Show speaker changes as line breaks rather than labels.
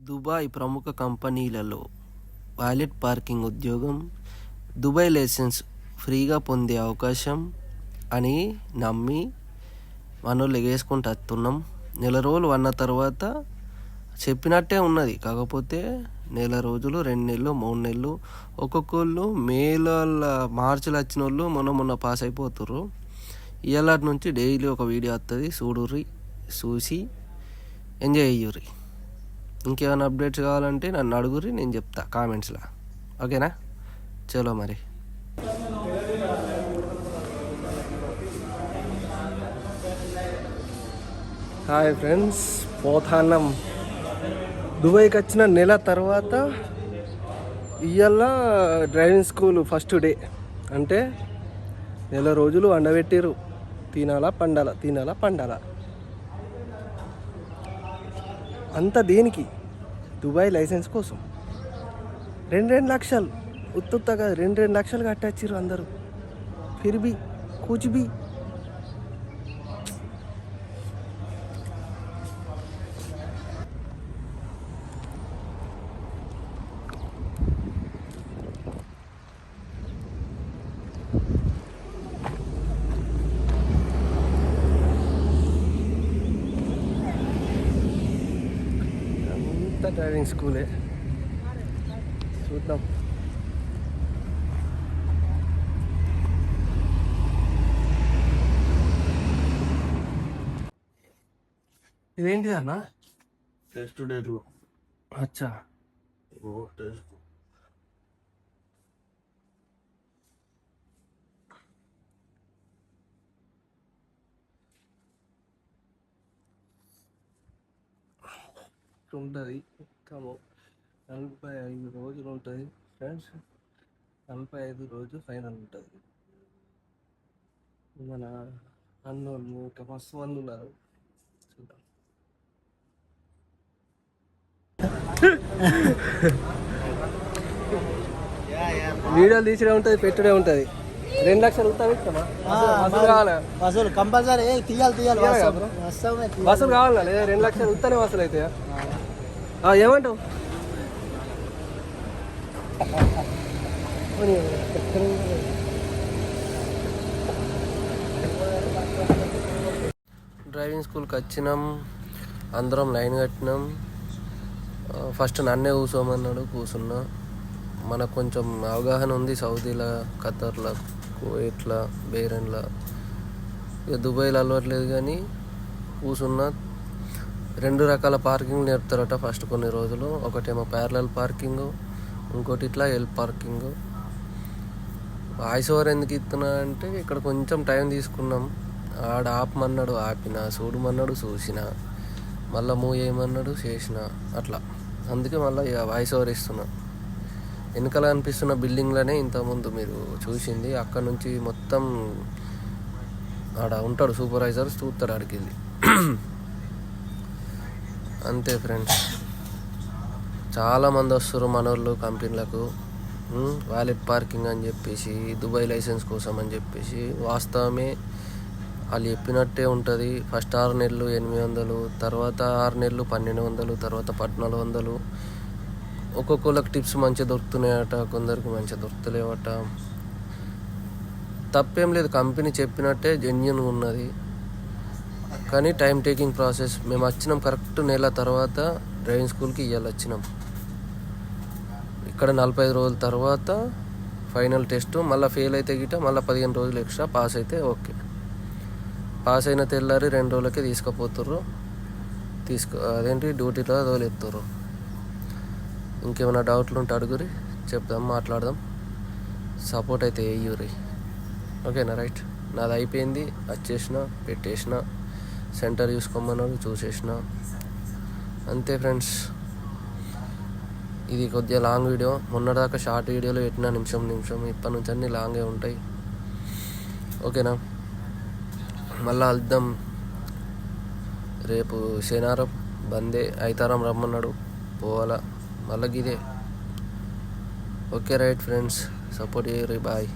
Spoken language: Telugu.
దుబాయ్ ప్రముఖ కంపెనీలలో వాలెట్ పార్కింగ్ ఉద్యోగం, దుబాయ్ లైసెన్స్ ఫ్రీగా పొందే అవకాశం అని నమ్మి మనోళ్ళు ఎగేసుకుంటూ వస్తున్నాం. నెల రోజులు అన్న తర్వాత చెప్పినట్టే ఉన్నది. కాకపోతే నెల రోజులు, 2 నెలలు, 3 నెలలు, ఒక్కొక్కళ్ళు మార్చిలో వచ్చిన వాళ్ళు మొన్న పాస్ అయిపోతుర్రు. ఇవాళ నుంచి డైలీ ఒక వీడియో వస్తుంది, చూడుర్రి, చూసి ఎంజాయ్ అయ్యుర్రి. ఇంకేమైనా అప్డేట్స్ కావాలంటే నన్ను అడుగుర్రి, నేను చెప్తా కామెంట్స్లో. ఓకేనా? చలో మరి. హాయ్ ఫ్రెండ్స్, పోతాన్నం. దుబాయ్కి వచ్చిన నెల తర్వాత ఇవాళ డ్రైవింగ్ స్కూల్ ఫస్ట్ డే. అంటే నెల రోజులు వండబెట్టిర్రు. తినాలా పండాలా. అంత దేనికి? దుబాయ్ లైసెన్స్ కోసం 2 లక్షలు ఉత్తుగా 2 లక్షలు కట్టచ్చిర్రు అందరూ. ఫిర్బీ కూచిబీ డ్రైవింగ్ స్కూలే. చూద్దాం. ఇదేంటిది అన్న?
Test date.
అచ్చా,
టెస్ట్
ఉంటుంది. 45 రోజులు ఉంటుంది ఫ్రెండ్స్. 45 రోజు ఫైనల్ ఉంటుంది. మన అన్నోళ్ళు ఇంకా మస్తు మంది ఉన్నారు. చూద్దాం. వీడియోలు తీసినే ఉంటుంది, పెట్టుడే ఉంటుంది. 2 లక్షలు ఇస్తామా? వసూలు కావాలా?
వసూలు కంపల్సరీ తీయాలి.
వసూలు కావాలా? లేదా 2 లక్షలు ఇస్తానే వసూలు అవుతాయా? ఏమంటావు? డ్రైవింగ్ స్కూల్కి వచ్చినాం, అందరం లైన్ కట్టినాం. ఫస్ట్ నన్నే కూర్చోమన్నాడు, కూర్చున్నా. మనకు కొంచెం అవగాహన ఉంది సౌదీలో, ఖతర్లో, కువైట్లో, బెహ్రెయిన్లో. ఇక దుబాయ్లో అలవాట్లేదు కానీ కూర్చున్నా. 2 రకాల పార్కింగ్ నేర్పుతారట ఫస్ట్ కొన్ని రోజులు. ఒకటేమో ప్యారలల్ పార్కింగ్, ఇంకోటి ఇట్లా ఎల్ పార్కింగ్. వాయిస్ ఓవర్ ఎందుకు ఇస్తున్నా అంటే ఇక్కడ కొంచెం టైం తీసుకున్నాం. ఆడ ఆపమన్నాడు, ఆపిన, చూడమన్నాడు, చూసిన, మళ్ళీ మూవ్ చేయమన్నాడు, చేసిన, అట్లా. అందుకే మళ్ళీ ఇక వాయిస్ ఓవర్ ఇస్తున్నా. వెనకాల అనిపిస్తున్న బిల్డింగ్లోనే ఇంతకుముందు మీరు చూసింది. అక్కడ నుంచి మొత్తం ఆడ ఉంటాడు సూపర్వైజర్, చూస్తాడు ఆడికి వెళ్ళి. అంతే ఫ్రెండ్స్. చాలామంది వస్తారు మనోళ్ళు కంపెనీలకు, వాలెట్ పార్కింగ్ అని చెప్పేసి, దుబాయ్ లైసెన్స్ కోసం అని చెప్పేసి. వాస్తవమే, వాళ్ళు చెప్పినట్టే ఉంటుంది. ఫస్ట్ 6 నెలలు 800, తర్వాత 6 నెలలు 1200, తర్వాత 1400. ఒక్కొక్కళ్ళకి టిప్స్ మంచిగా దొరుకుతున్నాయట, కొందరికి మంచిగా దొరుకుతలేవట. తప్పేం లేదు, కంపెనీ చెప్పినట్టే జెన్యూన్గా ఉన్నది. కానీ టైం టేకింగ్ ప్రాసెస్. మేము వచ్చినాం కరెక్ట్ నెల తర్వాత డ్రైవింగ్ స్కూల్కి ఇవాళ వచ్చినాం. ఇక్కడ 45 రోజుల తర్వాత ఫైనల్ టెస్ట్. మళ్ళీ ఫెయిల్ అయితే గిట్ట మళ్ళీ 15 రోజులు ఎక్స్ట్రా, పాస్ అయితే ఓకే. పాస్ అయిన తెల్లారి 2 రోజులకే తీసుకుపోతుర్రు. అదేంటి డ్యూటీలో తోలెత్తుర్రు. ఇంకేమైనా డౌట్లు ఉంటే అడుగురి, చెప్దాం, మాట్లాడదాం. సపోర్ట్ అయితే వేయుర్రి. ఓకేనా? రైట్. నాది అయిపోయింది, వచ్చేసిన, పెట్టేసిన, సెంటర్ చూసుకోమన్నాడు, చూసేసిన. అంతే ఫ్రెండ్స్. ఇది కొద్దిగా లాంగ్ వీడియో. మొన్నటిదాకా షార్ట్ వీడియోలో పెట్టిన నిమిషం. ఇప్పటి నుంచి అన్నీ లాంగే ఉంటాయి. ఓకేనా? మళ్ళీ వెళ్దాం. రేపు శనివారం బందే, ఐతారం రమ్మన్నాడు, పోవాలా మళ్ళీ ఇదే. ఓకే రైట్ ఫ్రెండ్స్, సపోర్ట్ చేయరు. బాయ్.